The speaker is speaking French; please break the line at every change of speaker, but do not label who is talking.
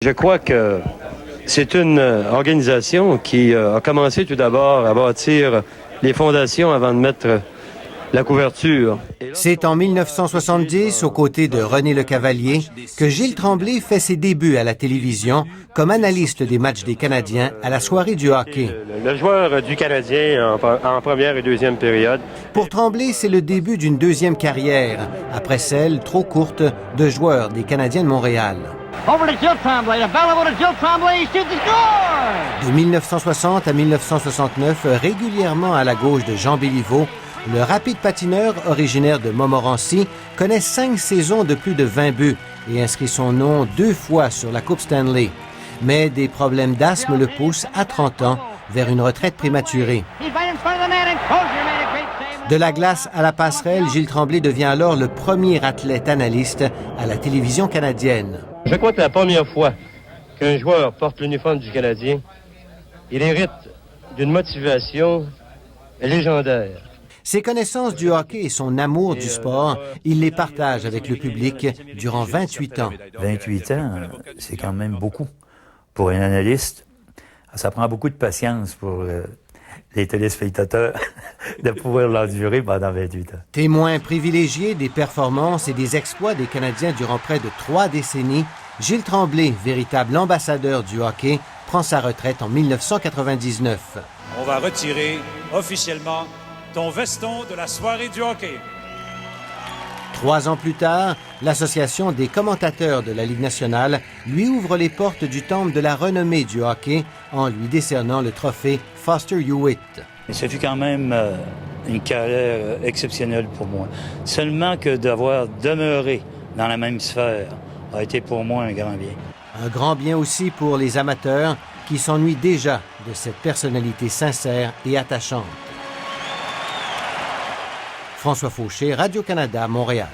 Je crois que c'est une organisation qui a commencé tout d'abord à bâtir les fondations avant de mettre la couverture.
C'est en 1970, aux côtés de René Lecavalier, que Gilles Tremblay fait ses débuts à la télévision comme analyste des matchs des Canadiens à la soirée du hockey.
Le joueur du Canadien en première et deuxième période.
Pour Tremblay, c'est le début d'une deuxième carrière, après celle, trop courte, de joueur des Canadiens de Montréal.
Over to Gilles Tremblay. The ball over to Gilles Tremblay. He shoots the score!
De 1960 à 1969, régulièrement à la gauche de Jean Béliveau, le rapide patineur originaire de Montmorency connaît 5 saisons de plus de 20 buts et inscrit son nom 2 fois sur la Coupe Stanley. Mais des problèmes d'asthme le poussent à 30 ans vers une retraite prématurée. De la glace à la passerelle, Gilles Tremblay devient alors le premier athlète analyste à la télévision canadienne.
Je crois que la première fois qu'un joueur porte l'uniforme du Canadien, il hérite d'une motivation légendaire.
Ses connaissances du hockey et son amour du sport, il les partage avec le public durant 28 ans.
28 ans, c'est quand même beaucoup pour un analyste. Ça prend beaucoup de patience pour les téléspectateurs de pouvoir l'endurer pendant 28 ans.
Témoin privilégié des performances et des exploits des Canadiens durant près de 3 décennies, Gilles Tremblay, véritable ambassadeur du hockey, prend sa retraite en 1999.
On va retirer officiellement ton veston de la soirée du hockey.
3 ans plus tard, l'Association des commentateurs de la Ligue nationale lui ouvre les portes du temple de la renommée du hockey en lui décernant le trophée Foster Hewitt.
Ce fut quand même une carrière exceptionnelle pour moi. Seulement que d'avoir demeuré dans la même sphère a été pour moi un grand bien.
Un grand bien aussi pour les amateurs qui s'ennuient déjà de cette personnalité sincère et attachante. François Fauché, Radio-Canada, Montréal.